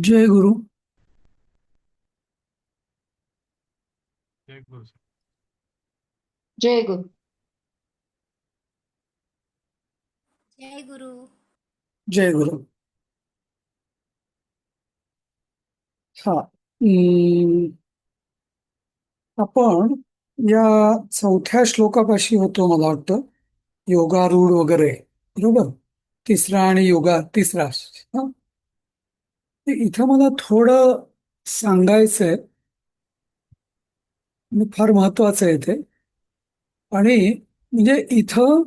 जय गुरु. जय गुरु. जय गुरु. जय गुरु. जय गुरु. हा. हम्म, आपण या चौथ्या श्लोकापाशी होतो मला वाटतं. योगारूढ वगैरे. बरोबर. तिसरा आणि योगा तिसरा. हा. ते इथं मला थोडं सांगायचंय. आणि फार महत्वाचं आहे ते. आणि म्हणजे इथं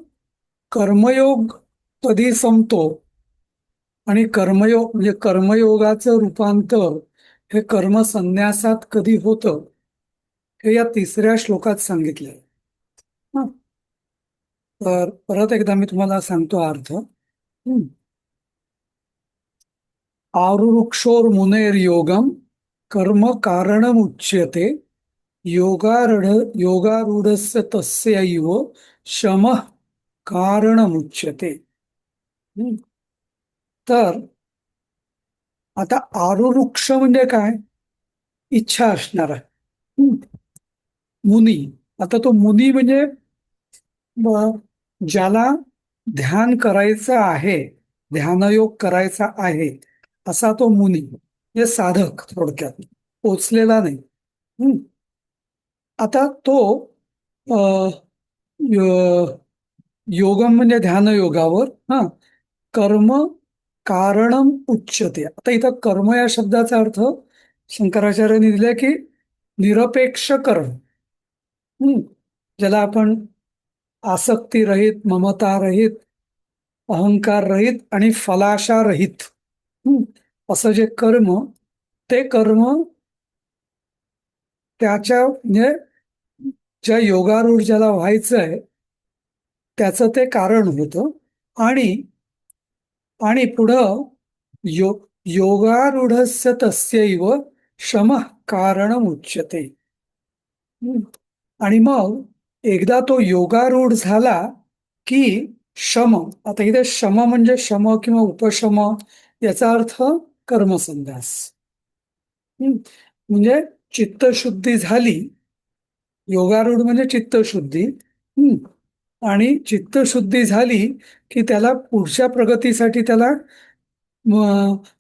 कर्मयोग कधी संपतो आणि कर्मयोग म्हणजे कर्मयोगाचं रूपांतर हे कर्मसन्यासात कधी होतं हे या तिसऱ्या श्लोकात सांगितलंय. हं. तर परत एकदा मी तुम्हाला सांगतो अर्थ. आरुरुक्षोर्मुनेर्योगम कर्म कारणमुच्यते योगारूढ योगारूढस्य तस्यैव शमः कारणमुच्यते. हं. तर आता आरुरुक्ष म्हणजे काय? इच्छा असणारा. हं. मुनी. आता तो मुनी म्हणजे ज्याला ध्यान करायचं आहे, ध्यानयोग करायचा आहे, असा तो मुनी म्हणजे साधक थोडक्यात पोचलेला नाही. हं. आता तो अ, य- योगम म्हणजे ध्यानयोगावर कर्म कारणम उच्यते. आता इथं कर्म या शब्दाचा अर्थ शंकराचार्यांनी दिलाय की निरपेक्ष कर्म. ज्याला आपण आसक्ती रहित, ममता रहित, अहंकार रहित आणि फलाशा रहित असं जे कर्म, ते कर्म त्याच्या म्हणजे ज्या योगारूढ ज्याला व्हायचंय त्याचं ते कारण होतं. आणि आणि पुढं यो योगारूढस्य तस्यैव शमः कारणमुच्यते. हम्म. आणि मग एकदा तो योगारूढ झाला की शम. आता इथे शम म्हणजे शम किंवा उपशम याचा अर्थ कर्मसंन्यास. म्हणजे चित्तशुद्धी झाली. योगारूढ म्हणजे चित्तशुद्धी. हम्म. आणि चित्तशुद्धी झाली की त्याला पुढच्या प्रगतीसाठी त्याला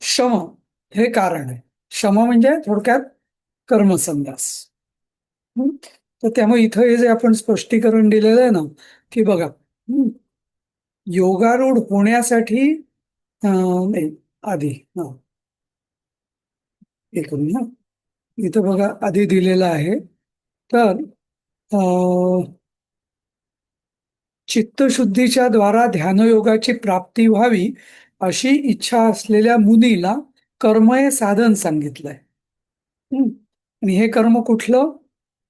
शम हे कारण आहे. शम म्हणजे थोडक्यात कर्मसंन्यास. तर त्यामुळे इथं हे जे आपण स्पष्टीकरण दिलेलं आहे ना, की बघा, योगारूढ होण्यासाठी नाही, आधी हे करून इथं बघा आधी दिलेलं आहे. तर चित्तशुद्धीच्या द्वारा ध्यानयोगाची प्राप्ती व्हावी अशी इच्छा असलेल्या मुनीला कर्म हे साधन सांगितलंय. आणि हे कर्म कुठलं?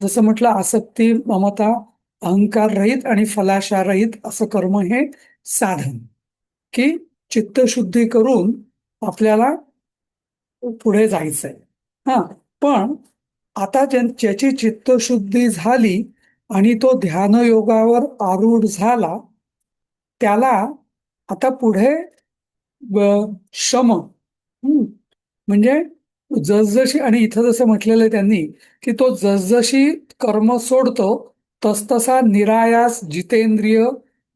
जसं म्हटलं, आसक्ती, ममता, अहंकार रहित आणि फलाशा रहित असं कर्म हे साधन, की चित्तशुद्धी करून आपल्याला पुढे जायचंय. हा. पण आता ज्याची चित्तशुद्धी झाली आणि तो ध्यानयोगावर आरूढ झाला, त्याला आता पुढे शम म्हणजे जसजशी, आणि इथं जसं म्हटलेलं आहे त्यांनी, की तो जसजशी कर्म सोडतो तसतसा निरायास जितेंद्रिय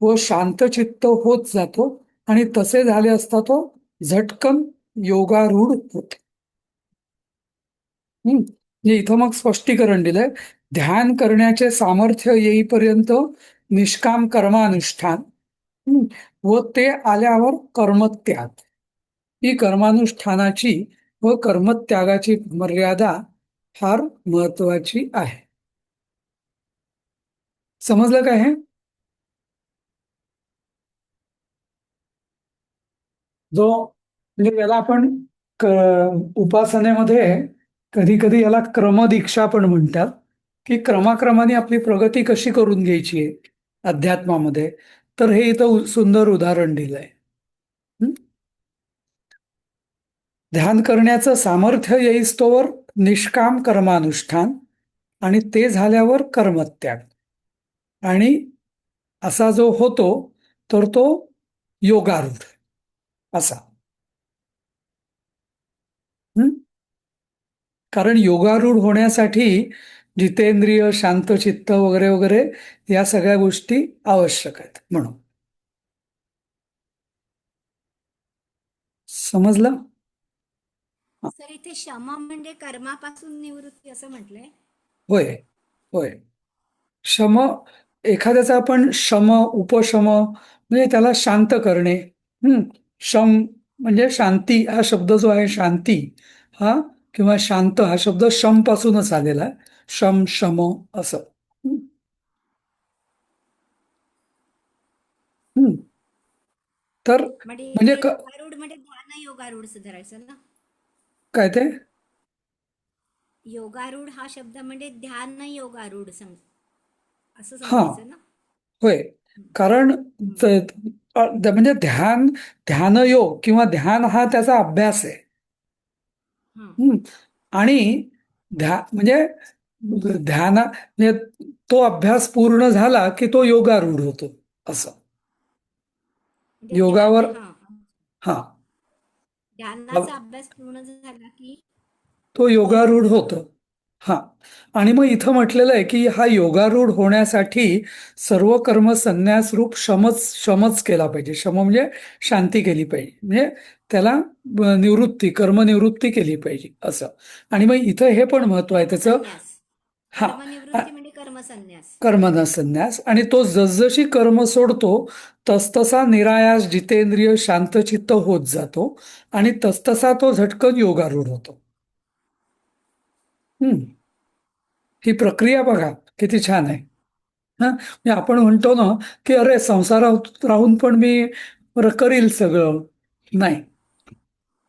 व शांतचित्त होत जातो आणि तसे झाले असता तो झटकन योगारूढ होतो. म्हणजे इथं मग स्पष्टीकरण दिलंय. ध्यान करण्याचे सामर्थ्य येईपर्यंत निष्काम कर्मानुष्ठान व ते आल्यावर कर्मत्याग, ही कर्मानुष्ठानाची व कर्मत्यागाची मर्यादा फार महत्वाची आहे. समजलं काय हे? जो म्हणजे याला आपण उपासनेमध्ये कधी कधी याला क्रमदीक्षा पण म्हणतात, की क्रमाक्रमाने आपली प्रगती कशी करून घ्यायची आहे अध्यात्मामध्ये. तर हे इथं सुंदर उदाहरण दिलंय. हं? ध्यान करण्याचं सामर्थ्य येईस्तोवर निष्काम कर्मानुष्ठान आणि ते झाल्यावर कर्मत्याग, आणि असा जो होतो तर तो योगारूढ असा. कारण योगारूढ होण्यासाठी जितेंद्रिय, शांतचित्त वगैरे वगैरे या सगळ्या गोष्टी आवश्यक आहेत म्हणून. समजलं? सर इथे शम म्हणजे कर्मापासून निवृत्ती असं म्हटलंय. होय होय. शम, एखाद्याचा आपण शम, उपशम म्हणजे त्याला शांत करणे. हम्म. शम म्हणजे शांती, हा शब्द जो आहे शांती हा किंवा शांत हा शब्द शम पासूनच आलेला आहे. शम, शम असं. हम्म. हम्म. तर म्हणजे म्हणजे इथे योगारूढ म्हणजे ध्यान योगारूढ धरायचं ना. काय ते? योगारूढ हा शब्द म्हणजे ध्यान योगारूढ असं हा समजायचं ना. होय. हम्म, कारण हम्म, म्हणजे ध्यानयोग किंवा ध्यान हा त्याचा अभ्यास आहे. हम्म. हम्म. आणि म्हणजे म्हणजे तो अभ्यास पूर्ण झाला की तो योगारूढ होतो असं. म्हणजे ध्यान, योगावर, हा, हा, ध्यानाचा अभ्यास पूर्ण झाला की तो तो योगारूढ योगारूढ होतो. होतो. हा. आणि मग इथं म्हटलेलं आहे की हा योगारूढ होण्यासाठी सर्व कर्म संन्यास रूप शमच केला पाहिजे. शम म्हणजे शांती केली पाहिजे, म्हणजे त्याला कर्मनिवृत्ती केली पाहिजे असं. आणि मग इथं हे पण महत्व आहे त्याचं. कर्मसन्यास. हा, कर्मनिवृत्ती म्हणजे कर्मसन्यास. कर्मसन्यास. आणि तो जसजशी कर्म सोडतो तसतसा निरायास, जितेंद्रिय, शांतचित्त होत जातो आणि तसतसा तो झटकन योगारूढ होतो. हम्म. ही प्रक्रिया बघा किती छान आहे. हा, म्हणजे आपण म्हणतो ना की अरे संसारात राहून पण मी करील सगळं. नाही.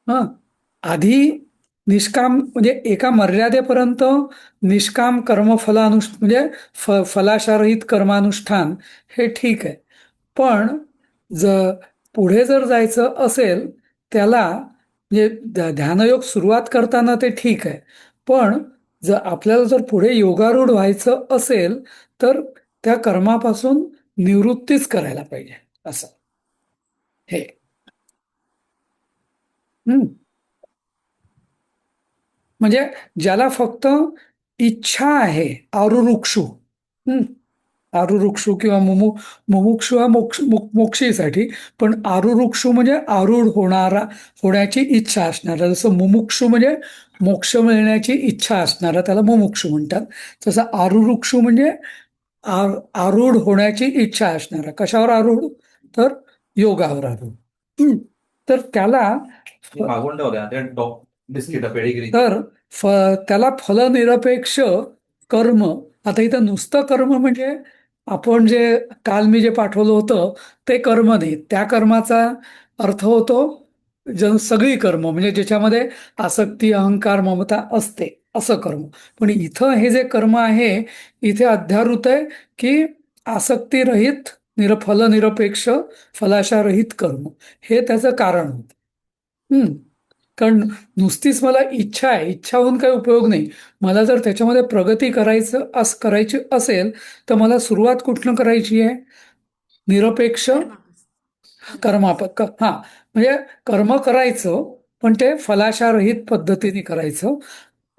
हा, आधी निष्काम म्हणजे एका मर्यादेपर्यंत निष्काम म्हणजे फलाशारहित कर्मानुष्ठान हे ठीक आहे. पण पुढे जर जायचं असेल त्याला, म्हणजे ध्यानयोग सुरुवात करताना ते ठीक आहे, पण जर आपल्याला जर पुढे योगारूढ व्हायचं असेल तर त्या कर्मापासून निवृत्तीच करायला पाहिजे असं हे. हम्म. म्हणजे ज्याला फक्त इच्छा आहे, आरुरुक्षु. हम्म. आरुरुक्षु किंवा मुमुक्षु हा मोक्षीसाठी, पण आरुरुक्षु म्हणजे आरूढ होण्याची इच्छा असणारा. जसं मुमुक्षु म्हणजे मोक्ष मिळण्याची इच्छा असणारा त्याला मुमुक्षु म्हणतात. तसं आरुरुक्षु म्हणजे आरूढ होण्याची इच्छा असणारा. कशावर आरूढ? तर योगावर आरूढ. हम्म. तर त्याला तर त्याला फलनिरपेक्ष कर्म. आता इथं नुसतं कर्म म्हणजे आपण जे काल मी जे पाठवलं होतं ते कर्म नाही. त्या कर्माचा अर्थ होतो सगळी कर्म, म्हणजे ज्याच्यामध्ये आसक्ती, अहंकार, ममता असते असं कर्म. पण इथं हे जे कर्म आहे इथे अध्यारूत आहे की आसक्तीरहित, फलनिरपेक्ष, फलाशारहित कर्म हे त्याचं कारण होतं. कारण नुसतीच मला इच्छा आहे, इच्छा होऊन काही उपयोग नाही. मला जर त्याच्यामध्ये प्रगती करायची असेल तर मला सुरुवात कुठनं करायची आहे? निरपेक्ष हा, म्हणजे कर्म करायचं पण ते फलाशारहित पद्धतीने करायचं.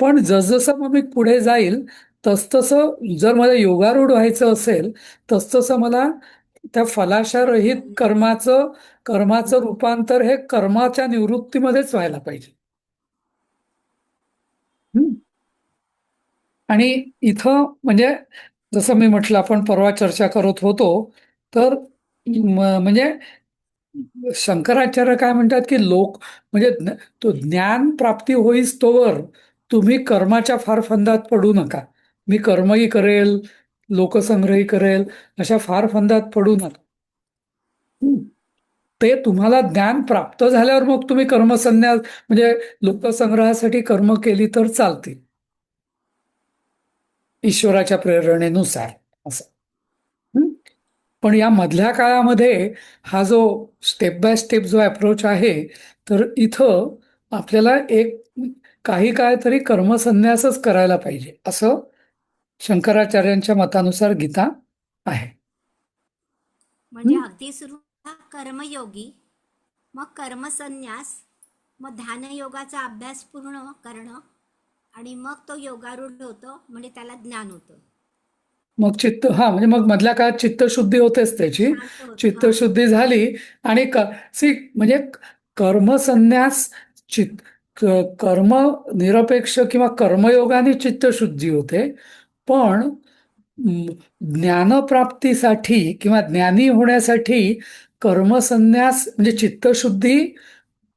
पण जसजसं मग मी पुढे जाईल तसतसं जर मला योगारूढ व्हायचं असेल तसतसं मला त्या फलाशारहित कर्माचं रूपांतर हे कर्माच्या निवृत्तीमध्येच व्हायला पाहिजे. हम्म. आणि इथं म्हणजे जसं मी म्हटलं, आपण परवा चर्चा करत होतो, तर म्हणजे शंकराचार्य काय म्हणतात की म्हणजे तो ज्ञान प्राप्ती होईस तोवर तुम्ही कर्माच्या फार फंदात पडू नका. मी कर्मही करेल, लोकसंग्रही करेल, अशा फार फंदात पडू नका. ते तुम्हाला ज्ञान प्राप्त झाल्यावर मग तुम्ही कर्मसन्यास म्हणजे लोकसंग्रहासाठी कर्म केली तर चालतील, ईश्वराच्या प्रेरणेनुसार असं. हं? पण या मधल्या काळामध्ये हा जो स्टेप बाय स्टेप जो अप्रोच आहे, तर इथं आपल्याला काही काळ तरी कर्मसन्यासच करायला पाहिजे असं शंकराचार्यांच्या मतानुसार गीता आहे. म्हणजे अगदी सुरू कर्मयोगी, मग कर्मसन्यास, मग ध्यानयोगाचा अभ्यास पूर्ण करणं, आणि मग तो योगारूढ होतो म्हणजे त्याला ज्ञान होतं. मग म्हणजे मग मधल्या काळात चित्तशुद्धी होतेच त्याची. शांत होत हा. चित्तशुद्धी झाली आणि म्हणजे कर्मसन्यास चित्त कर्म निरपेक्ष किंवा कर्मयोगाने चित्तशुद्धी होते. पण ज्ञानप्राप्तीसाठी किंवा ज्ञानी होण्यासाठी कर्मसन्यास म्हणजे चित्तशुद्धी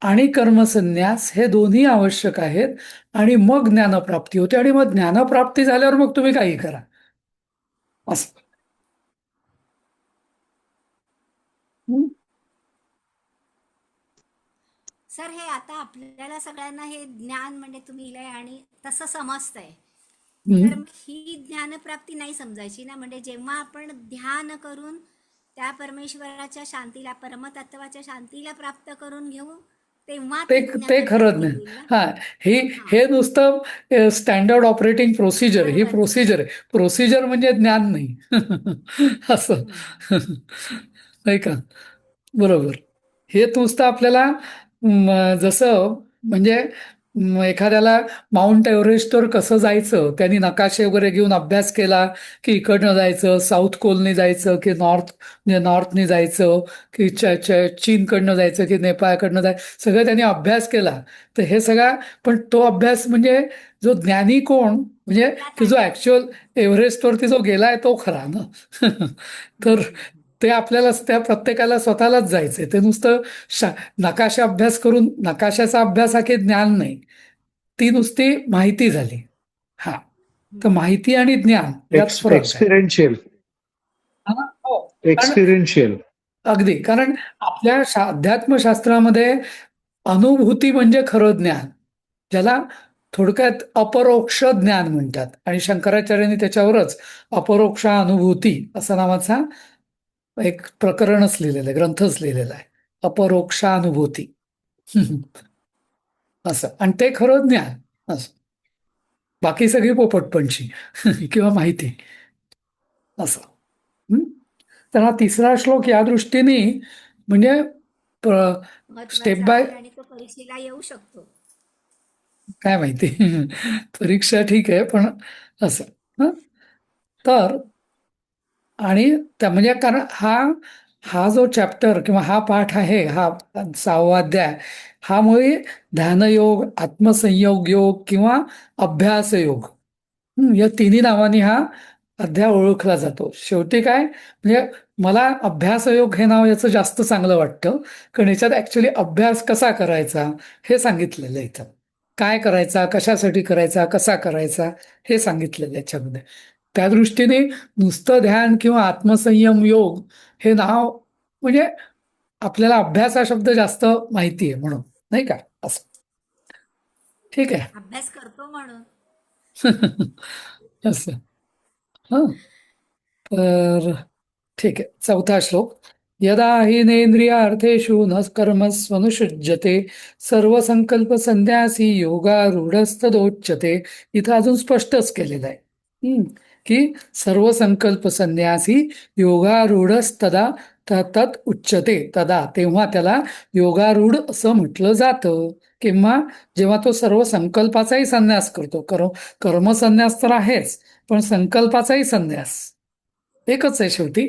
आणि कर्मसन्यास हे दोन्ही आवश्यक आहेत. आणि मग ज्ञानप्राप्ती होते. आणि मग ज्ञानप्राप्ती झाल्यावर मग तुम्ही काही करा असं. हं? सर हे आता आपल्याला सगळ्यांना हे ज्ञान म्हणजे तुम्ही लिहिलंय आणि तसं समजतंय. हं. तर मग ही ज्ञानप्राप्ती नाही समजायची ना, म्हणजे जेव्हा आपण ध्यान करून त्या परमेश्वराच्या शांतीला परमतत्वाच्या शांतीला प्राप्त करून घेऊ तेव्हा ते ती ते खरंच ज्ञानप्राप्ती नाही. होईल ना. हा, हे हा, हे नुसतं स्टँडर्ड ऑपरेटिंग प्रोसिजर, ही बरोबर बरोबर. प्रोसिजर आहे. प्रोसिजर म्हणजे ज्ञान नाही. असं हम्म. नाही का? बरोबर. हे नुसतं आपल्याला जसं म्हणजे एखाद्याला माउंट एव्हरेस्टवर कसं जायचं त्यांनी नकाशे वगैरे घेऊन अभ्यास केला की इकडनं जायचं, साऊथ कोलनी जायचं की म्हणजे नॉर्थनी जायचं की चीनकडनं जायचं की नेपाळकडनं जायचं, सगळं त्यांनी अभ्यास केला. तर हे सगळा पण तो अभ्यास म्हणजे जो ज्ञानी कोण म्हणजे त्यात की जो आलं. ऍक्च्युअल एव्हरेस्टवरती जो गेलाय तो खरा ना. तर ते आपल्याला त्या प्रत्येकाला स्वतःलाच जायचंय. ते नुसतं नकाशा अभ्यास करून नकाशाचा अभ्यास हा काही ज्ञान नाही. ती नुसती माहिती झाली. हा, तर माहिती आणि ज्ञान यात फरक आहे. एक्सपिरियन्शियल हा, हो. कारण एक्सपिरियन्शियल अगदी कारण आपल्या अध्यात्मशास्त्रामध्ये अनुभूती म्हणजे खरं ज्ञान, ज्याला थोडक्यात अपरोक्ष ज्ञान म्हणतात. आणि शंकराचार्यांनी त्याच्यावरच अपरोक्ष अनुभूती असं नावाचा एक प्रकरणच लिहिलेलं आहे, ग्रंथच लिहिलेला आहे, अपरोक्षानुभूती. असं. आणि ते खरं ज्ञान असं. बाकी सगळी पोपटपंची किंवा माहिती असं. हं? तर हा तिसरा श्लोक या दृष्टीने म्हणजे स्टेप महत्वाचा बाय आहे आणि तो परीक्षेला येऊ शकतो. काय माहिती. परीक्षा ठीक आहे पण असं. हं? तर आणि म्हणजे कारण हा हा जो चॅप्टर किंवा हा पाठ आहे, हा 6वा अध्याय, हा मुळे ध्यानयोग, आत्मसंयोग योग किंवा अभ्यास योग या तिन्ही नावांनी हा अध्याय ओळखला जातो. शेवटी काय म्हणजे मला अभ्यासयोग हे नाव याचं जास्त चांगलं वाटतं, कारण याच्यात ऍक्च्युली अभ्यास कसा करायचा हे सांगितलेलं आहे. इथं काय करायचा, कशासाठी करायचा, कसा करायचा हे सांगितलेलं आहे याच्यामध्ये. त्या दृष्टीने नुसतं ध्यान किंवा आत्मसंयम योग हे नाव म्हणजे आपल्याला अभ्यास हा शब्द जास्त माहिती आहे म्हणून, नाही का? असं. ठीक आहे. अभ्यास करतो म्हणून. असं. हं. तर ठीक आहे. 4था श्लोक. यदा हीनेन्द्रियार्थेषु न कर्मस्वनुषुज्यते सर्वसंकल्प संन्यासी योगारूढस्तदोच्यते. इथं अजून स्पष्टच केलेलं आहे. की सर्व संकल्प संन्यासी योगारूढस्तदा तत् उच्यते. तेव्हा त्याला योगारूढ असं म्हटलं जातं. किंवा जेव्हा तो सर्व संकल्पाचाही संन्यास करतो. कर्मसन्यास तर आहेच, पण संकल्पाचाही संन्यास एकच आहे शेवटी.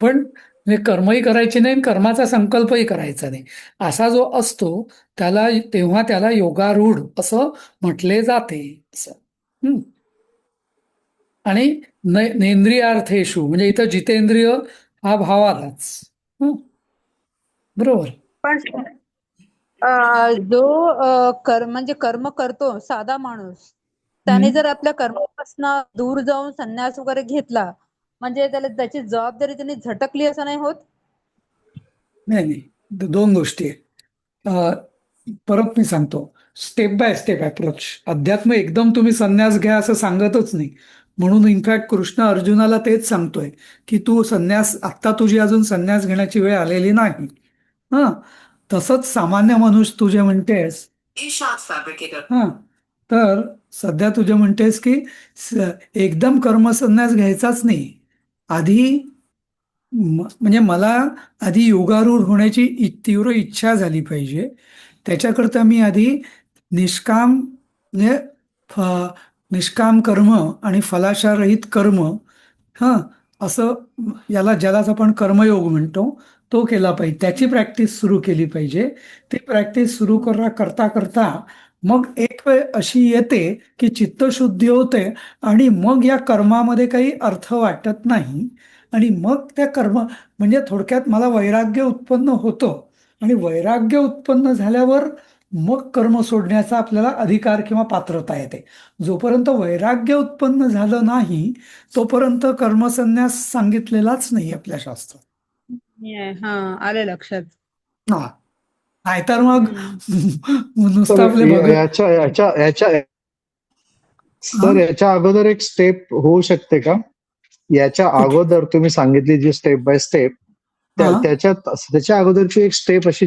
पण म्हणजे कर्मही करायची नाही आणि कर्माचा संकल्पही करायचा नाही असा जो असतो तेव्हा त्याला योगारूढ असं म्हटले जाते. असं. आणि नेंद्रियार्थेषु म्हणजे इथं जितेंद्रिय हा भाव आलाच. बरोबर. पण जो म्हणजे कर्म करतो साधा माणूस, त्याने जर आपल्या कर्मापासून दूर जाऊन संन्यास वगैरे घेतला म्हणजे त्याला त्याची जबाबदारी त्यांनी झटकली असं नाही होत? नाही, दोन गोष्टी आहे. परत मी सांगतो, स्टेप बाय स्टेप अप्रोच. अध्यात्म एकदम तुम्ही संन्यास घ्या असं सांगतच नाही. म्हणून इनफॅक्ट कृष्ण अर्जुनाला तेच सांगतोय की तू आत्ता तुझी अजून संन्यास घेण्याची वेळ आलेली नाही. हा, तसंच सामान्य मनुष्य तुझे म्हणतेस हा, तर सध्या तुझे म्हणतेस की एकदम कर्मसन्यास घ्यायचाच नाही. आधी म्हणजे मला आधी योगारूढ होण्याची तीव्र इच्छा झाली पाहिजे. त्याच्याकरता मी आधी निष्काम म्हणजे फ निष्काम कर्म आणि फलाशारहित कर्म, हां, असं ज्यालाच आपण कर्मयोग म्हणतो, तो केला पाहिजे. त्याची प्रॅक्टिस सुरू केली पाहिजे. ती प्रॅक्टिस सुरू करता करता मग एक वेळ अशी येते की चित्तशुद्धी होते आणि मग या कर्मामध्ये काही अर्थ वाटत नाही आणि मग त्या कर्म म्हणजे थोडक्यात मला वैराग्य उत्पन्न होतं आणि वैराग्य उत्पन्न झाल्यावर मग कर्म सोडण्याचा आपल्याला अधिकार किंवा पात्रता येते. जोपर्यंत वैराग्य उत्पन्न झालं नाही तोपर्यंत कर्मसन्यास सांगितलेलाच नाही आपल्या शास्त्रात. हा, आले लक्षात. हा, नाहीतर मग नुसतं तर आपले याच्या याच्या याच्या हा सर याच्या अगोदर एक स्टेप होऊ शकते का? याच्या कुठ अगोदर तुम्ही सांगितली जी स्टेप बाय स्टेप, हा त्याच्या अगोदरची एक स्टेप अशी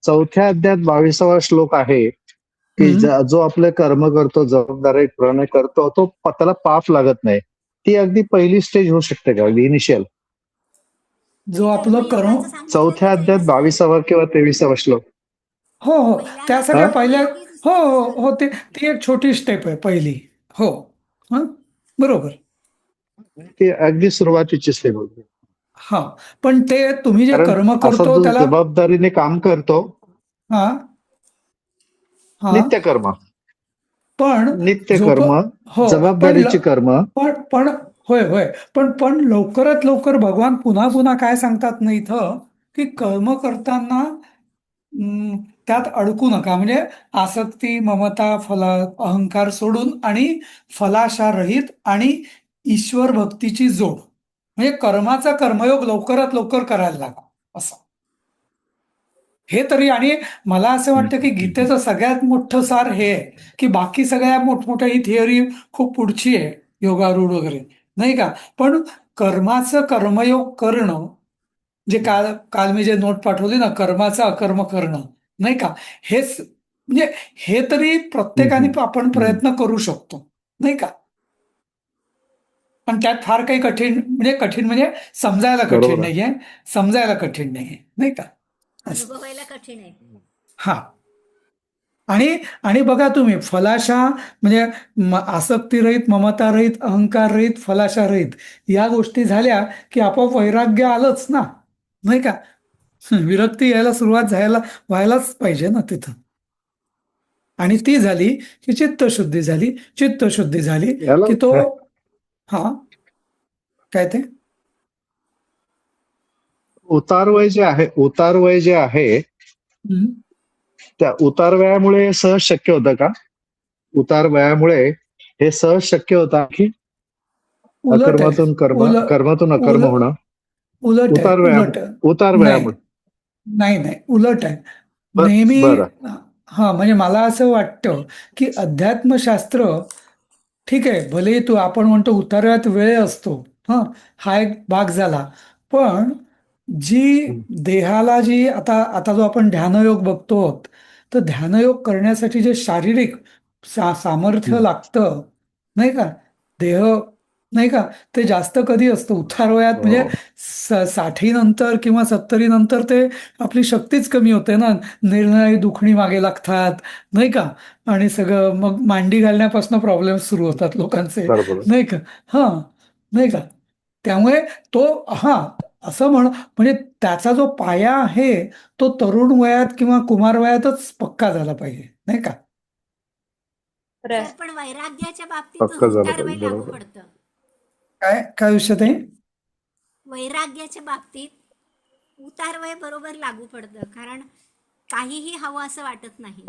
चौथ्या अध्यायात 22वा श्लोक आहे की हम्म. जो आपले कर्म करतो, जबाबदारीपणे करतो, त्याला पाप लागत नाही. ती अगदी पहिली स्टेज होऊ शकते का? अगदी इनिशियल जो हे आपलं कर्म कर्मयोगाचं सांगितलं चौथ्या त्याचं अध्यायात हेच आहे. 22वा किंवा 23वा श्लोक. हो हो, त्या पहिल्यांदा सगळ्या हा पहिल्या कर्मयोगीच हो असतं हो सर. हो ती एक छोटी स्टेप आहे पहिली. हो, हा, बरोबर. ती अगदी सुरुवातीची स्टेप होती. हा, पण ते तुम्ही जे कारण कर्म असा करतो जो त्याला जबाबदारीने काम करतो, हा हा नित्यकर्म पण झोप नित्यकर्म हो पण जबाबदारीची कर्म. पण होय होय, पण लवकरात लवकर भगवान पुन्हा पुन्हा काय सांगतात ना इथं, की कर्म करताना त्यात अडकू नका. म्हणजे आसक्ती, ममता, अहंकार सोडून आणि फलाशारहित आणि ईश्वर भक्तीची जोड, म्हणजे कर्माचा कर्मयोग लवकरात लवकर करायला लागा असं. हे तरी, आणि मला असं वाटतं की गीतेचं सगळ्यात मोठं सार हे आहे की बाकी सगळ्या मोठमोठ्या ही थिअरी खूप पुढची आहे, योगारूढ वगैरे, नाही का? पण कर्माचं कर्मयोग करणं, जे काल काल मी जे नोट पाठवली ना, कर्माचं अकर्म करणं, नाही का, हेच म्हणजे हे तरी प्रत्येकाने आपण प्रयत्न करू शकतो, नाही का? पण त्यात फार काही कठीण म्हणजे समजायला कठीण बरोबर आहे. नाहीये, समजायला कठीण नाहीये, नाही का? असं. अनुभवायला कठीण आहे. हा, आणि आणि बघा तुम्ही फलाशा म्हणजे आसक्तीरहित, ममतारहित, अहंकाररहित, फलाशारहित या गोष्टी झाल्या की आपोआप वैराग्य आलंच ना, नाही का? विरक्ती यायला सुरुवात व्हायलाच पाहिजे ना तिथं. आणि ती झाली की चित्तशुद्धी झाली. चित्तशुद्धी झाली याला की तो हा, काय ते उतारवय जे आहे हम्म. त्या उतारवयामुळे सहज शक्य होतं का? उतारवयामुळे हे सहज शक्य होतं की उलट आहे. उल कर्मातून अकर्म उल होणं? उलट आहे. उलट आहे. नाही उतारवयामुळे नाही नाही, उलट आहे. नेहमी बरं. हा, म्हणजे मला असं वाटतं की अध्यात्मशास्त्र, ठीक आहे, भले तू आपण म्हणतो उतार्यात वेळ असतो, हा, हा एक भाग झाला. पण जी देहाला जी आता आता जो आपण ध्यानयोग बघतो, तर ध्यानयोग करण्यासाठी जे शारीरिक सामर्थ्य लागतं, नाही का, देह, नाही का, ते जास्त कधी असतं उतारवयात. म्हणजे हो. 60 नंतर किंवा 70 नंतर ते आपली शक्तीच कमी होते ना, निर्णय दुखणी मागे लागतात, नाही का, आणि सगळं मग मांडी घालण्यापासून प्रॉब्लेम सुरू होतात लोकांचे, बरोबर. नाही का? हा, नाही का? त्यामुळे तो हा, असं म्हणजे त्याचा जो पाया आहे तो तरुण वयात किंवा कुमार वयातच पक्का झाला पाहिजे, नाही का? सर, पण वैराग्याच्या बाबतीत पक्क झालं उतार वय पाहिजे. लागू बरोबर. पडतं. काय काय विषय आहे? वैराग्याच्या बाबतीत उतार वय बरोबर लागू पडतं, कारण काहीही हवं असं वाटत नाही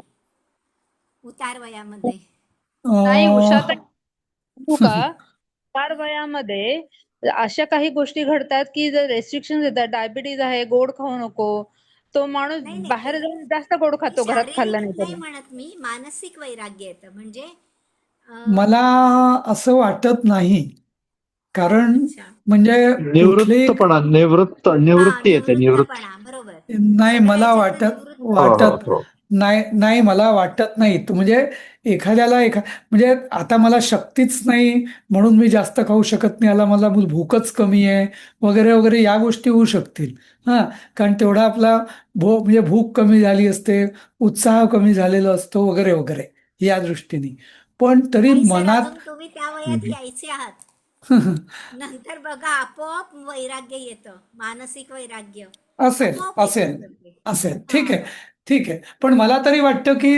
उतार वयामध्ये. नाही, उषा अं, सांगू का? फार वयामध्ये अशा काही गोष्टी घडतात की जर रेस्ट्रिक्शन येतात, डायबिटीज आहे, गोड खाऊ नको, तो माणूस नाही नाही, बाहेर जाऊन जास्त गोड ते खातो, घरात खाल्ला शारीरिक नाही नाही तरी. म्हणत मी, मानसिक वैराग्य येतं. म्हणजे मला असं वाटत नाही. कारण अच्छा, म्हणजे कुठली हा, निवृत्ती येते, निवृत्ती. निवृत्तपणा, बरोबर. नाही, सगळ्या मला ह्याच्यातनं वाटत निवृत्त हो, हो, वाटत हो. नाही. नाही, मला वाटत नाही. म्हणजे एखाद्याला म्हणजे आता मला शक्तीच नाही म्हणून मी जास्त खाऊ शकत नाही, मला भूकच कमी आहे वगैरे वगैरे या गोष्टी होऊ शकतील. हा, कारण तेवढा आपला म्हणजे भूक कमी झाली असते, उत्साह कमी झालेला असतो वगैरे वगैरे या दृष्टीने. पण तरी नाही सर, मनात अजून तुम्ही त्या वयात यायचे आहात. नंतर बघा आपोआप वैराग्य येतं, मानसिक वैराग्य असेल आपोआप असेल येतं ते. असेल, हा ठीक आहे, ठीक आहे. पण मला तरी वाटतं की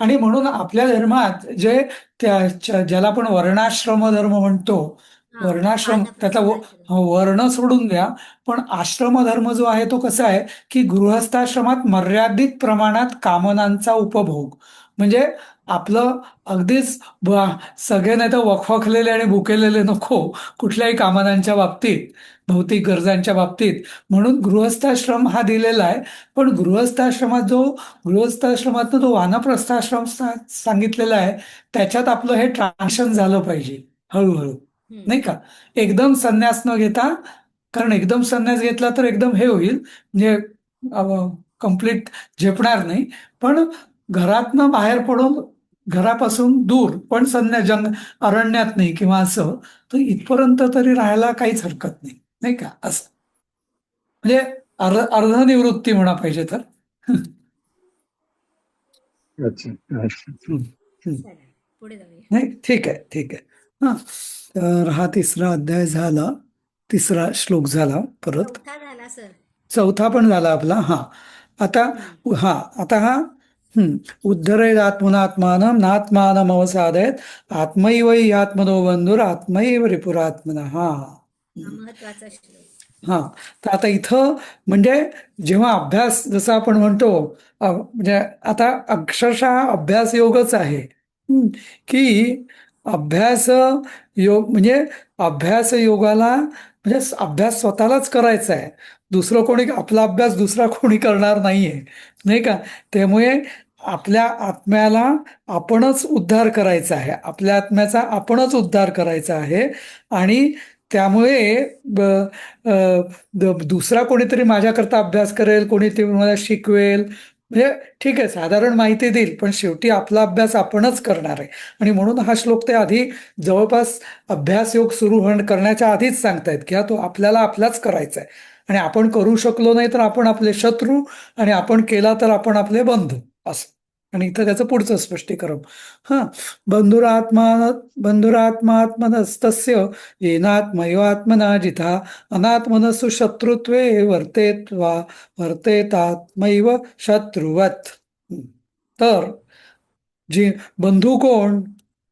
आणि म्हणून आपल्या धर्मात जे ज्याला आपण वर्णाश्रम धर्म म्हणतो, हा वर्णाश्रम त्याचा वानप्रस्थाश्रम. वर्ण सोडून द्या, पण आश्रम धर्म जो आहे तो कसा आहे की गृहस्थाश्रमात मर्यादित प्रमाणात कामनांचा उपभोग, म्हणजे आपलं अगदीच सगळे नाही तर वखवखलेले आणि भुकेलेले नको कुठल्याही कामनांच्या बाबतीत, भौतिक गरजांच्या बाबतीत. म्हणून गृहस्थाश्रम हा दिलेला आहे. पण गृहस्थाश्रमातनं जो वानप्रस्थाश्रम सांगितलेला आहे, त्याच्यात आपलं हे ट्रान्झिशन झालं पाहिजे हळूहळू, नाही का? एकदम संन्यास न घेता, कारण एकदम संन्यास घेतला तर एकदम हे होईल, म्हणजे कम्प्लीट झेपणार नाही. पण घरातनं बाहेर पडून, घरापासून दूर पण अरण्यात नाही किंवा असं, तर इथपर्यंत तरी राहायला काहीच हरकत नाही, नाही का? असं म्हणजे अर्धनिवृत्ती म्हणा पाहिजे तर. अच्छा अच्छा. हम्म, हम्म. चला पुढे जाऊया. नाही, ठीक आहे, ठीक आहे. हा, तर हा तिसरा अध्याय झाला, तिसरा श्लोक झाला. परत चौथा झाला सर. चौथा पण झाला आपला. हा, आता हा आता हा उद्धरेद आत्मनात्मानं नात्मानम अवसादयत आत्मैव हि आत्मनो बंधुर आत्मैव रिपुरात्मना. हा हा महत्वाचा श्लोक. हा, तर आता इथं म्हणजे जेव्हा अभ्यास, जसं आपण म्हणतो म्हणजे आता अक्षरशः अभ्यास योगच आहे. की अभ्यास योग म्हणजे अभ्यास योगाला म्हणजे अभ्यास स्वतःलाच करायचा आहे. दुसरं कोणी, आपला अभ्यास दुसरा कोणी करणार नाहीये, नाही का? त्यामुळे आपल्या आत्म्याला आपणच उद्धार करायचा आहे, आपल्या आत्म्याचा आपणच उद्धार करायचा आहे. आणि त्यामुळे दुसरा कोणीतरी माझ्याकरता अभ्यास करेल, कोणी ते मला शिकवेल, म्हणजे ठीक आहे, साधारण माहिती देईल, पण शेवटी आपला अभ्यास आपणच करणार आहे. आणि म्हणून हा श्लोक ते आधी जवळपास अभ्यास योग सुरू करण्याच्या आधीच सांगतायत की हा तो आपल्याला आपलाच करायचा आहे. आणि आपण करू शकलो नाही तर आपण आपले शत्रू, आणि आपण केला तर आपण आपले बंधू, असं. आणि इथं त्याचं पुढचं स्पष्टीकरण. हा, बंधुरात्मात्मनस्तस्य येनात्मैवात्मना जिथा अनात्मनसु शत्रुत्वे वर्तेत्वा वर्तेतात्मैव शत्रुवत. तर बंधू कोण?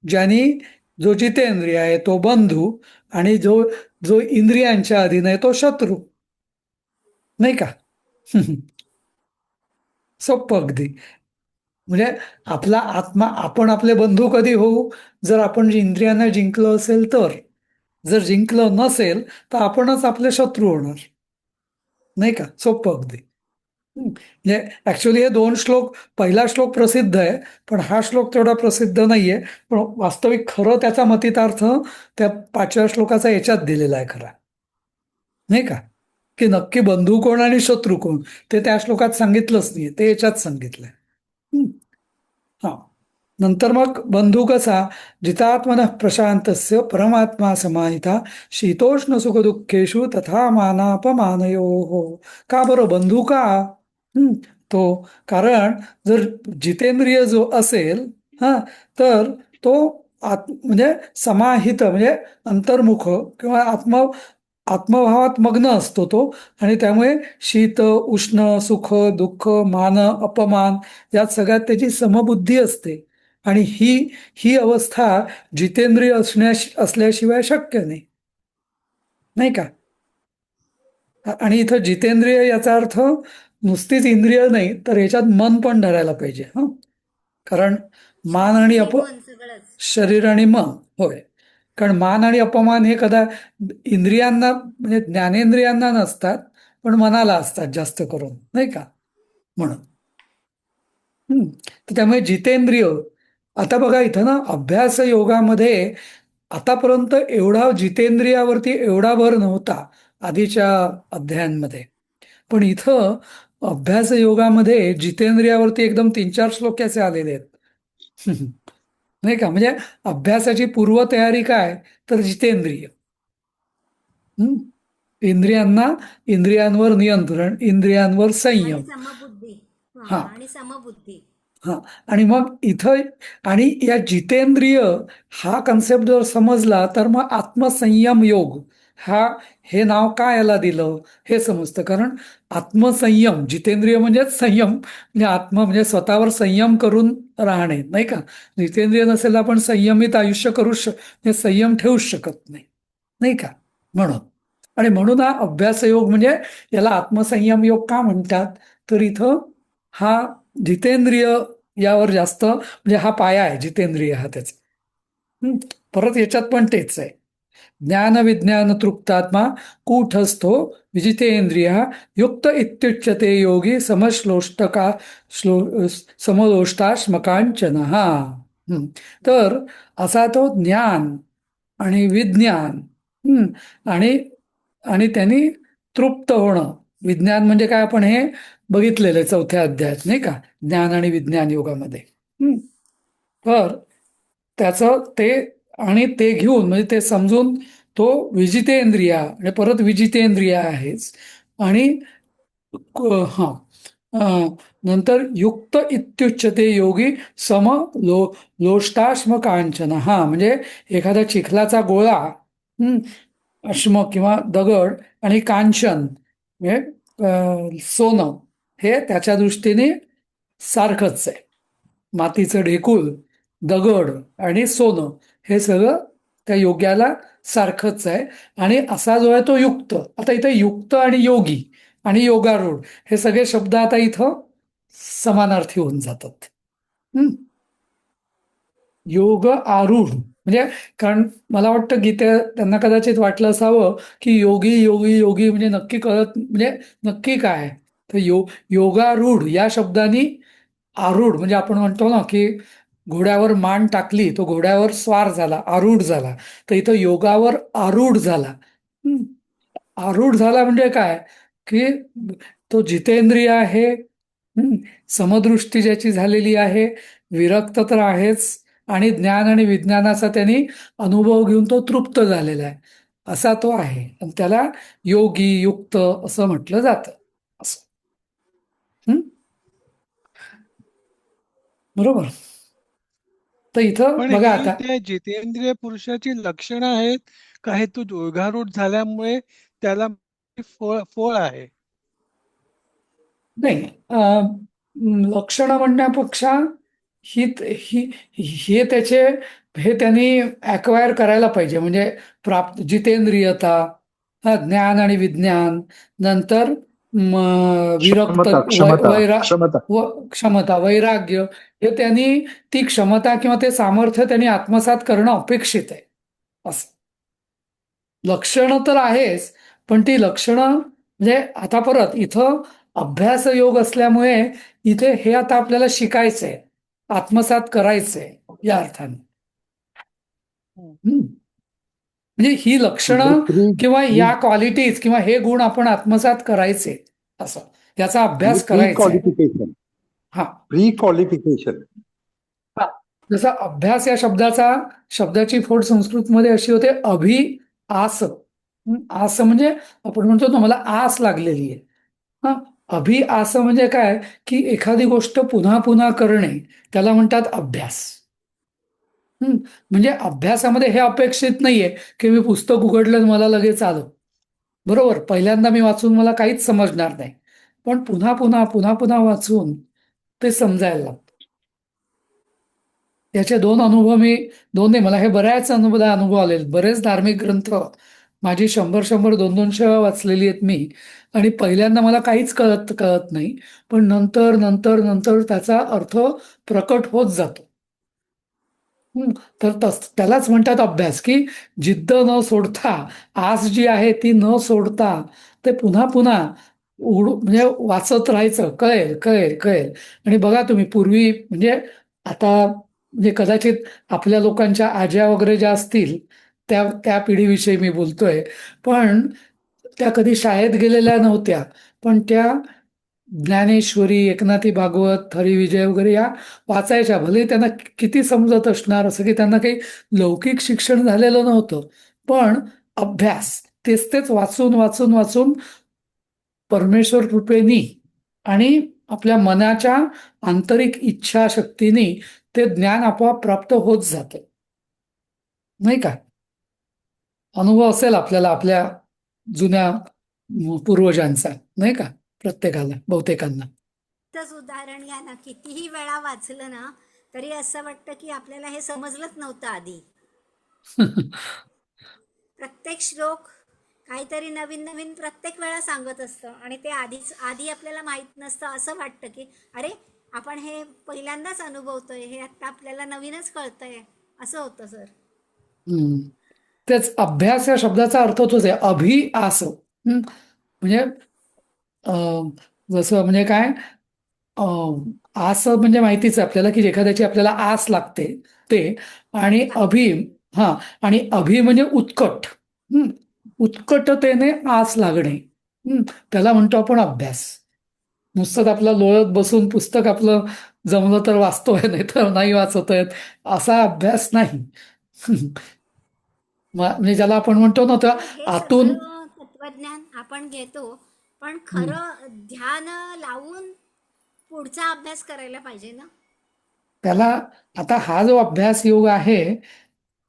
ज्यांनी, जो जितेंद्रिय आहे तो बंधू, आणि जो जो इंद्रियांच्या अधीन आहे तो शत्रू, नाही का? सोपं अगदी. म्हणजे आपला आत्मा, आपण आपले बंधू कधी होऊ? जर आपण इंद्रियांना जिंकलो असेल तर. जर जिंकलं नसेल तर आपणच आपले शत्रू होणार, नाही का? सोपं अगदी. म्हणजे ऍक्च्युली हे दोन श्लोक, पहिला श्लोक प्रसिद्ध आहे पण हा श्लोक तेवढा प्रसिद्ध नाहीये. पण वास्तविक खरं त्याचा मतितार्थ त्या 5व्या श्लोकाचा याच्यात दिलेला आहे खरा, नाही का? की नक्की बंधू कोण आणि शत्रू कोण ते त्या श्लोकात सांगितलंच नाही, ते याच्यात सांगितलंय. हा, नंतर मग बंधू कसा? जितात्मन प्रशांतस्य परमात्मा समाहिता शीतोष्ण सुख दुःखेषु तथा मानापमानयो. का बरं बंधू का? तो कारण जर जितेंद्रिय जो असेल, हा, तर तो म्हणजे समाहित म्हणजे अंतर्मुख किंवा आत्मभावात मग्न असतो तो. आणि त्यामुळे शीत उष्ण सुख दुःख मान अपमान यात सगळ्यात त्याची समबुद्धी असते. आणि ही अवस्था जितेंद्रिय असल्याशिवाय शक्य नाही, नाही का? आणि इथं जितेंद्रिय याचा अर्थ नुसतीच इंद्रिय नाही, तर याच्यात मन पण धरायला पाहिजे. कारण मान आणि शरीर मन सगळंच. शरीर आणि मन, होय. कारण मान आणि अपमान हे इंद्रियांना म्हणजे ज्ञानेंद्रियांना नसतात, पण मनाला असतात जास्त करून, नाही का? म्हणून तर त्यामुळे जितेंद्रिय. आता बघा इथं ना अभ्यास योगामध्ये आतापर्यंत एवढा जितेंद्रियावरती एवढा भर नव्हता आधीच्या अध्यायांमध्ये. पण इथं अभ्यास योगामध्ये जितेंद्रियावरती एकदम 3-4 श्लोक असे आलेले आहेत. नाही का? म्हणजे अभ्यासाची पूर्वतयारी काय? तर जितेंद्रिय. इंद्रियांवर नियंत्रण, इंद्रियांवर आणि संयम. समबुद्धी. हा आणि समबुद्धी. हा आणि मग इथं आणि या जितेंद्रिय हा कन्सेप्ट जर समजला तर मग आत्मसंयम योग हा हे नाव का याला दिलं हे समजतं. कारण आत्मसंयम जितेंद्रिय म्हणजेच संयम म्हणजे आत्म म्हणजे स्वतःवर संयम करून राहणे नाही का. जितेंद्रिय नसेल तर आपण संयमित आयुष्य म्हणजे संयम ठेवूच शकत नाही नाही का. म्हणून आणि म्हणून हा अभ्यासयोग म्हणजे याला आत्मसंयम योग का म्हणतात तर इथं हा जितेंद्रिय यावर जास्त म्हणजे हा पाया आहे जितेंद्रिय हा त्याचा. हं. परत याच्यात पण तेच आहे. ज्ञान विज्ञान तृप्तात्मा कूटस्थो विजितेंद्रिय युक्त इत्युच्यते योगी समश्लोष्टका समलोष्टाश्मकांचन. तर असा तो ज्ञान आणि विज्ञान हं, आणि आणि त्यांनी तृप्त होणं. विज्ञान म्हणजे काय आपण हे बघितलेलं आहे 4थ्या अध्यायात नाही का ज्ञान आणि विज्ञान योगामध्ये. हं. तर त्याचं ते आणि ते घेऊन म्हणजे ते समजून तो विजितेंद्रिया आणि परत विजितेंद्रिया आहेच आणि हा नंतर युक्त इत्युच्यते योगी सम लो लोष्टाश्म कांचन. म्हणजे एखादा चिखलाचा गोळा हं, अश्म किंवा दगड आणि कांचन म्हणजे सोनं हे त्याच्या दृष्टीने सारखंच आहे. मातीचं ढेकूळ दगड आणि सोनं हे सगळं त्या योग्याला सारखंच आहे. आणि असा जो आहे तो युक्त. आता इथे युक्त आणि योगी आणि योगारूढ हे सगळे शब्द आता इथं समानार्थी होऊन जातात. हं. योग आरूढ म्हणजे कारण मला वाटतं गीते त्यांना कदाचित वाटलं असावं की योगी योगी योगी म्हणजे नक्की कळत म्हणजे नक्की काय तर योगारूढ या शब्दानी आरूढ म्हणजे आपण म्हणतो ना की घोड्यावर मान टाकली तो घोड्यावर स्वार झाला आरूढ झाला. तर इथं योगावर आरूढ झाला. हं. आरूढ झाला म्हणजे काय की तो जितेंद्रिय आहे. समदृष्टी ज्याची झालेली आहे विरक्त तर आहेच आणि ज्ञान आणि विज्ञानाचा त्यांनी अनुभव घेऊन तो तृप्त झालेला आहे असा तो आहे. आणि त्याला योगी युक्त असं म्हटलं जातं असं. हं? बरोबर. तर इथं पण बघा ही आता त्या जितेंद्रिय पुरुषाची लक्षणं आहेत का हे तू योगारूढ झाल्यामुळे त्याला फळ फळ आहे? नाही लक्षणं म्हणण्यापेक्षा ही ही हे त्याचे हे त्यांनी अक्वायर करायला पाहिजे म्हणजे प्राप्त जितेंद्रियता ज्ञान आणि विज्ञान नंतर विरक्त क्षमता क्षमता वैरा क्षमता क्षमता वैराग्य हे त्यांनी ती क्षमता किंवा ते सामर्थ्य त्यांनी आत्मसात करणं अपेक्षित आहे असं. लक्षणं तर आहेच पण ती लक्षणं म्हणजे आता परत इथं अभ्यास योग असल्यामुळे इथे हे आता आपल्याला शिकायचंय आत्मसात करायचंय या अर्थाने. म्हणजे ही लक्षणं प्री किंवा प्री या क्वालिटीज किंवा हे गुण आपण आत्मसात करायचे असं याचा म्हणजे अभ्यास प्री करायचा आहे. क्वालिफिकेशन हा प्री क्वालिफिकेशन हा जसा अभ्यास या शब्दाची फोड संस्कृतमध्ये अशी होते अभि आस. आस म्हणजे आपण म्हणतो ना मला आस लागलेली आहे. हा अभि आस म्हणजे काय की एखादी गोष्ट पुन्हा पुन्हा करणे त्याला म्हणतात अभ्यास. म्हणजे अभ्यासामध्ये हे अपेक्षित नाहीये की मी पुस्तक उघडलं मला लगेच आलं. बरोबर पहिल्यांदा मी वाचून मला काहीच समजणार नाही पण पुन्हा पुन्हा पुन्हा पुन्हा वाचून ते समजायला लागतं. याचे दोन अनुभव मी दोन नाही मला हे बऱ्याच अनुभव आले. बरेच धार्मिक ग्रंथ माझी 100 200 वाचलेली आहेत मी आणि पहिल्यांदा मला काहीच कळत कळत नाही पण नंतर नंतर नंतर त्याचा अर्थ प्रकट होत जातो. तर त्यालाच म्हणतात अभ्यास की जिद्द न सोडता आस जी आहे ती न सोडता ते पुन्हा पुन्हा म्हणजे वाचत राहायचं कळेल कळेल कळेल. आणि बघा तुम्ही पूर्वी म्हणजे आता म्हणजे कदाचित आपल्या लोकांच्या आज्या वगैरे ज्या असतील त्या त्या पिढीविषयी मी बोलतोय पण त्या कधी शाळेत गेलेल्या नव्हत्या पण त्या ज्ञानेश्वरी एकनाथी भागवत हरिविजय वगैरे या वाचायच्या भले त्यांना किती समजत असणार असं की त्यांना काही लौकिक शिक्षण झालेलं नव्हतं पण अभ्यास तेच तेच वाचून वाचून वाचून परमेश्वर कृपेनी आणि आपल्या मनाच्या आंतरिक इच्छाशक्तीने ते ज्ञान आपोआप प्राप्त होत जातं, नाही का? अनुभव असेल आपल्याला आपल्या जुन्या पूर्वजांचा, नाही का? प्रत्येकाला, बहुतेकांना. तच उदाहरण घ्या ना, कितीही वेळा वाचलं ना तरी असं वाटतं की आपल्याला हे समजलंच नव्हतं आधी. प्रत्येक श्लोक काहीतरी नवीन नवीन प्रत्येक वेळा सांगत असतं आणि ते आधी आपल्याला माहित नसतं. असं वाटतं की अरे आपण हे पहिल्यांदाच अनुभवतोय, हे आता आपल्याला नवीनच कळतंय, असं होतं सर. हम्म. तेच अभ्यास या शब्दाचा अर्थ तोच आहे, अभिआस. म्हणजे अं, जसं म्हणजे काय, आस म्हणजे माहितीच आहे आपल्याला की एखाद्याची आपल्याला आस लागते ते. आणि अभि, हा, आणि अभि म्हणजे उत्कट. हम्म. उत्कटतेने आस लागणे, त्याला म्हणतो आपण अभ्यास. नुसतं आपलं लोळत बसून पुस्तक आपलं जमलं तर वाचतोय, नाही तर नाही वाचत आहेत, असा अभ्यास नाही. म्हणजे ज्याला आपण म्हणतो ना तर तर हे आतून. सगळं तत्वज्ञान आपण घेतो, पण खरं ध्यान लावून पुढचा अभ्यास करायला पाहिजे ना. त्याला आता हा जो अभ्यास योग आहे,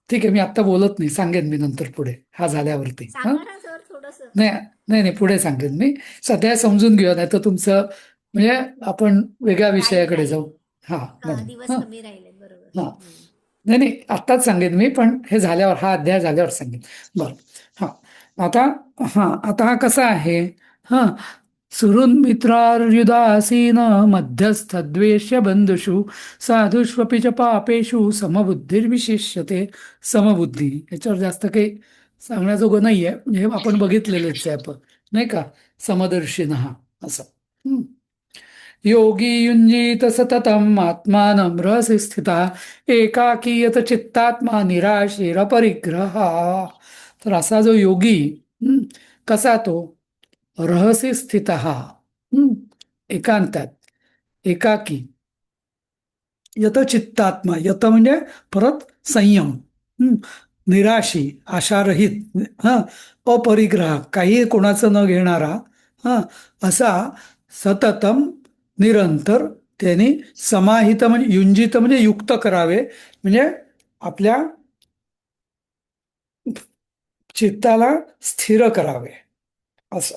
ठीक आहे, मी आता बोलत नाही, सांगेन मी नंतर पुढे हा झाल्यावरती. हा, सांगा ना सर थोडस. नाही नाही नाही, पुढे सांगेन मी. सध्या समजून घेऊया, नाही तर तुमचं म्हणजे आपण वेगळ्या विषयाकडे राहील जाऊ. हा, म्हणून दिवस हा, कमी राहिले, बरोबर. हा, नाही नाही, आत्ताच सांगेन मी, पण हे झाल्यावर, हा अध्याय झाल्यावर सांगेन. बरं. हा, आता, आता हा कसा आहे? हा, सुहृन् मित्रार्युदासीन मध्यस्थद्वेष्य बंधुषु साधुष्वपि च पापेषु समबुद्धिर्विशिष्यते. समबुद्धी याच्यावर जास्त काही सांगण्याजोगं नाहीये, म्हणजे आपण बघितलेलंच आहे आपण, नाही का? समदर्शिनः असं. हम्म. योगी युञ्जीत सततम् आत्मानं रहसि स्थितः एकाकीयत चित्तात्मा निराशीरपरिग्रह. तर असा जो योगी, कसा तो? रहसी स्थितः, एकांतात, एकाकी. यत चित्तात्मा, यत म्हणजे परत संयम, निराशी, आशारहित, हा, अपरिग्रह, काही कोणाचं न घेणारा, हा, असा सततम, निरंतर, त्याने समाहित म्हणजे युंजित म्हणजे युक्त करावे, म्हणजे आपल्या चित्ताला स्थिर करावे, असं.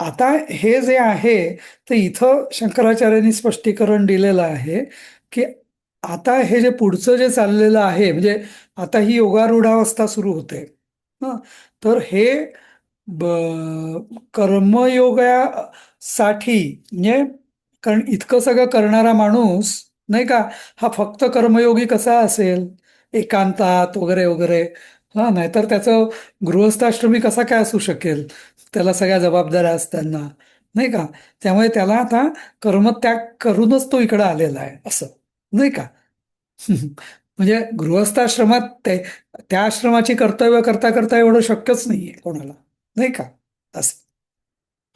आता हे जे आहे, तर इथं शंकराचार्यांनी स्पष्टीकरण दिलेलं आहे की आता हे जे पुढचं जे चाललेलं आहे, म्हणजे आता ही योगारूढावस्था सुरू होते. तर हे कर्मयोगासाठी, म्हणजे कारण इतकं सगळं करणारा माणूस, नाही का, हा फक्त कर्मयोगी कसा असेल, एकांतात वगैरे वगैरे. हा, नाहीतर त्याचं गृहस्थाश्रमी कसा काय असू शकेल, त्याला सगळ्या जबाबदाऱ्या असताना, नाही का? त्यामुळे त्याला आता कर्मत्याग करूनच तो इकडे आलेला आहे, असं, नाही का? म्हणजे गृहस्थाश्रमात त्या आश्रमाची कर्तव्य करता करता एवढं शक्यच नाहीये कोणाला, नाही का? असं.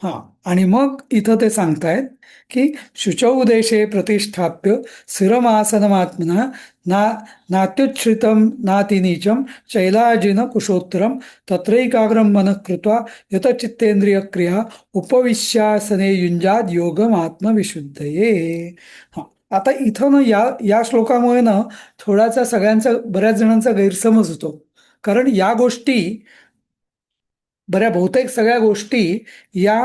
हा, आणि मग इथं ते सांगतायत की शुचौ देशे प्रतिष्ठाप्य स्थिरमासनमात्मना ना नात्युच्छ्रितम नातिनीचम शैलाजिन कुशोत्तरम तत्रैकाग्रम मनः कृत्वा यत चित्तेंद्रिय क्रिया उपविश्यासने युंजाद योगम आत्मविशुद्धये. हा, आता इथं ना या श्लोकामुळे ना थोडासा सगळ्यांचा, बऱ्याच जणांचा गैरसमज होतो. कारण या गोष्टी, बहुतेक सगळ्या गोष्टी या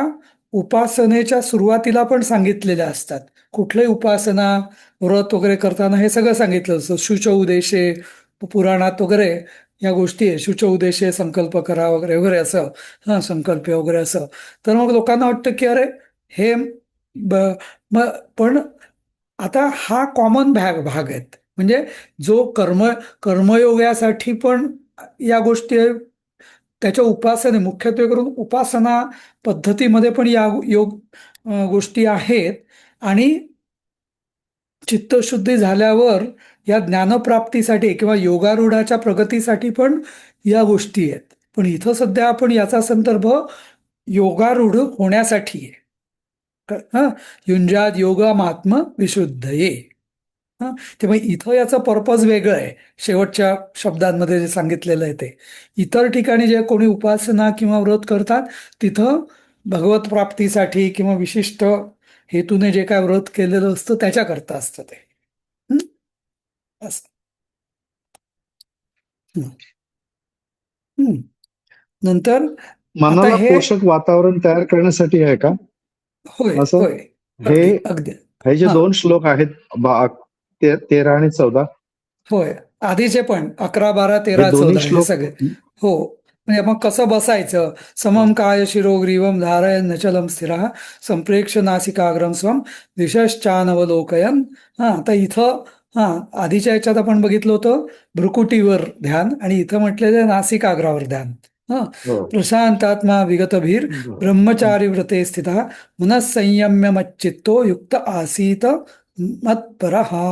उपासनेच्या सुरुवातीला पण सांगितलेल्या असतात. कुठल्याही उपासना, व्रत वगैरे करताना हे सगळं सांगितलं असतं. शुच उदेशे, पुराणात वगैरे या गोष्टी आहे, शुच उदेशे, संकल्प करा वगैरे वगैरे, असं. हा, संकल्प वगैरे असं. तर मग लोकांना वाटतं की अरे हे पण आता हा कॉमन भाग आहेत, म्हणजे जो कर्मयोगासाठी पण या गोष्टी, त्याच्या उपासने, मुख्यत्वे करून उपासना पद्धतीमध्ये पण या योग गोष्टी आहेत. आणि चित्तशुद्धी झाल्यावर या ज्ञानप्राप्तीसाठी किंवा योगारूढाच्या प्रगतीसाठी पण या गोष्टी आहेत. पण इथं सध्या आपण याचा संदर्भ योगारूढ होण्यासाठी आहे. युंजाद योगमात्म विशुद्धये. तेव्हा इथं याचं पर्पज वेगळं आहे, शेवटच्या शब्दांमध्ये जे सांगितलेलं आहे ते. इतर ठिकाणी जे कोणी उपासना किंवा व्रत करतात तिथं भगवत प्राप्तीसाठी किंवा विशिष्ट हेतूने जे काय व्रत केलेलं असतं त्याच्याकरता असतं ते. हं? असं. हं. हं. नंतर आता मनाला हे पोषक वातावरण तयार करण्यासाठी आहे का होय असं? होय हे अगदी अगदी हे जे हा 2 श्लोक आहेत 13 आणि 14 होय आधीचे पण 11, 12, हे 13, दोन्ही 14 हे श्लोक सगळे. हो म्हणजे मग कसं बसायचं समम काय शिरो ग्रीवम धारयन नचलम स्थिरा संप्रेक्ष नासिकाग्रम स्वम दिशश्चानवलोकयन. आता इथं आधीच्या याच्यात आपण बघितलं होतं भ्रुकुटीवर ध्यान आणि इथं म्हटलेलं आहे नासिकाग्रावर ध्यान. हा हो. प्रशांतात्मा विगतभीर ब्रह्मचारी व्रते स्थिता मनःसंयम्य मच्चित्तो युक्त आसीत मत्परहा.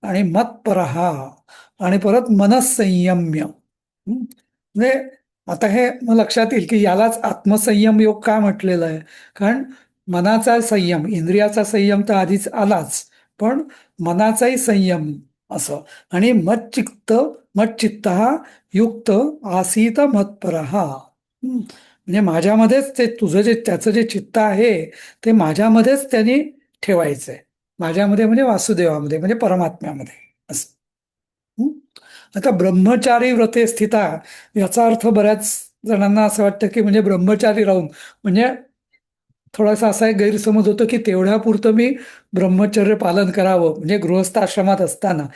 आणि मत्परहा आणि परत मनःसंयम्य. म्हणजे आता हे मग लक्षात येईल की यालाच आत्मसंयम योग का म्हटलेलं आहे. कारण मनाचा संयम इंद्रियाचा संयम तर आधीच आलाच पण मनाचाही संयम असं. आणि मच्चित्त युक्त आसीत मत्परहा. म्हणजे माझ्यामध्येच ते तुझं जे त्याचं जे चित्त आहे ते माझ्यामध्येच त्यांनी ठेवायचंय. माझ्यामध्ये म्हणजे वासुदेवामध्ये म्हणजे परमात्म्यामध्ये असं. हं? आता ब्रह्मचारी व्रते स्थिता याचा अर्थ बऱ्याच जणांना असं वाटतं की म्हणजे ब्रह्मचारी राहून म्हणजे थोडासा असा एक गैरसमज होतो की तेवढ्या पुरतं मी ब्रह्मचर्य पालन करावं म्हणजे गृहस्थ आश्रमात असताना.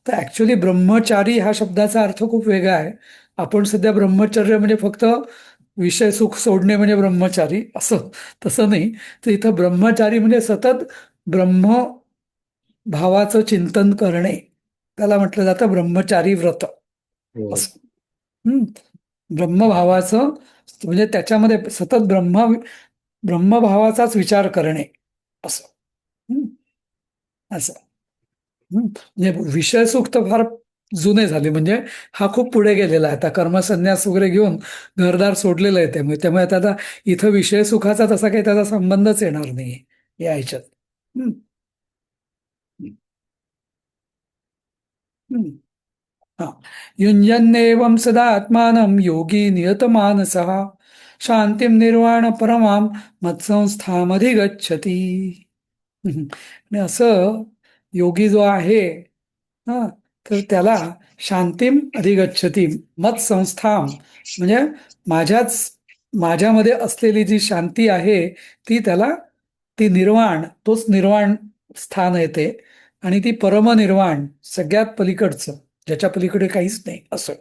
तर ऍक्च्युली ब्रह्मचारी ह्या शब्दाचा अर्थ खूप वेगळा आहे. आपण सध्या ब्रह्मचर्य म्हणजे फक्त विषय सुख सोडणे म्हणजे ब्रह्मचारी असं तसं नाही. तर इथं ब्रह्मचारी म्हणजे सतत ब्रह्म भावाचं चिंतन करणे त्याला म्हटलं जातं ब्रह्मचारी व्रत हो. असं. हं. ब्रह्मभावाचं म्हणजे त्याच्यामध्ये सतत ब्रह्मभावाचाच विचार करणे असं. हं. असं. म्हणजे विषय सुख तर फार जुने झाले म्हणजे हा खूप पुढे गेलेला आहे आता कर्मसन्यास वगैरे घेऊन घरदार सोडलेलं आहे त्यामुळे त्यामुळे आता इथं विषय सुखाचा तसा काही त्याचा संबंधच येणार नाही या ह्याच्यात. हं. हं. हा युञ्जन्नेवं सदा आत्मानं योगी नियतमानसः शांतिं निर्वाण परमां मत्संस्थामधिगच्छति. आणि असं योगी जो आहे हा तर त्याला शांतीम अधिगच्छती मत्संस्थाम म्हणजे माझ्याच माझ्यामध्ये असलेली जी शांती आहे ती त्याला ती निर्वाण तोच निर्वाण स्थान येते आणि ती परमनिर्वाण सगळ्यात पलीकडचं ज्याच्या पलीकडे काहीच नाही असं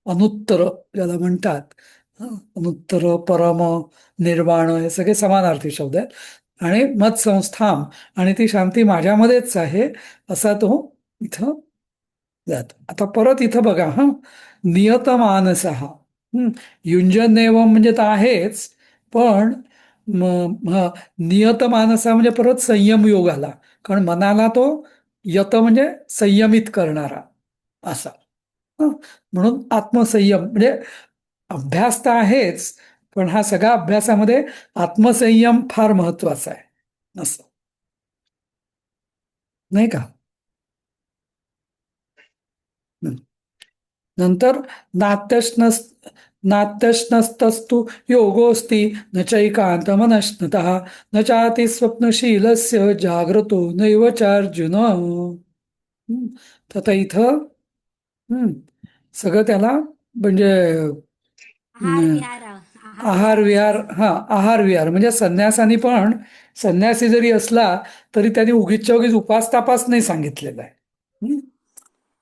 अनुत्तर ज्याला म्हणतात. अनुत्तर परम निर्वाण हे सगळे समानार्थी शब्द आहेत आणि मत्संस्थाम आणि ती शांती माझ्यामध्येच आहे असा तो इथं जात. आता परत इथं बघा नियतमानसः. युंजनेवम म्हणजे तर आहेच पण नियतमानसा म्हणजे परत संयम योग आला कारण मनाला तो यत म्हणजे संयमित करणारा असा. म्हणून आत्मसंयम म्हणजे अभ्यास तर आहेच पण हा सगळ्या अभ्यासामध्ये आत्मसंयम फार महत्वाचा आहे असं नाही का. नंतर नात्यश्नस नात्यश्नस्तस्तु योगोस्ति न चैकान्तमनश्नतः न चाति स्वप्नशीलस्य जाग्रतो नैव चार्जुन. तर आता इथं सगळं त्याला म्हणजे आहार अं, विहार आहार विहार विहार आहार विहार म्हणजे संन्यासानी पण संन्यासी जरी असला तरी त्यांनी उगीचच्या उगीच उपास तापास नाही सांगितलेला आहे.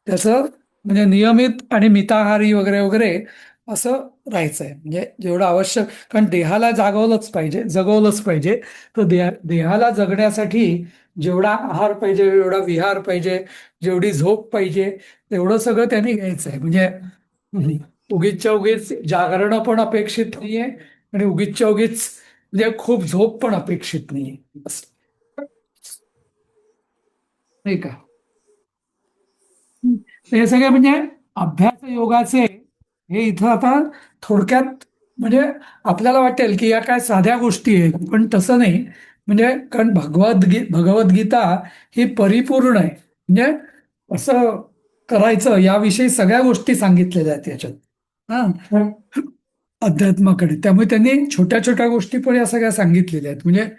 त्याचं म्हणजे नियमित आणि मिताहारी वगैरे वगैरे असं राहायचंय म्हणजे जेवढं आवश्यक कारण देहाला जगवलंच पाहिजे तर देहाला जगण्यासाठी जेवढा आहार पाहिजे एवढा विहार पाहिजे जेवढी झोप पाहिजे तेवढं सगळं त्यांनी घ्यायचंय म्हणजे उगीचच्या उगीच जागरणं पण अपेक्षित नाहीये आणि उगीचच्या उगीच म्हणजे खूप झोप पण अपेक्षित नाहीये असं नाही का. हे सगळे म्हणजे अभ्यास योगाचे हे इथं आता थोडक्यात म्हणजे आपल्याला वाटेल की या काय साध्या गोष्टी आहेत पण तसं नाही म्हणजे कारण भगवद्गीता ही परिपूर्ण आहे म्हणजे असं करायचं याविषयी सगळ्या गोष्टी सांगितलेल्या आहेत याच्यात. हा अध्यात्माकडे. त्यामुळे त्यांनी छोट्या छोट्या गोष्टी पण या सगळ्या सांगितलेल्या आहेत. म्हणजे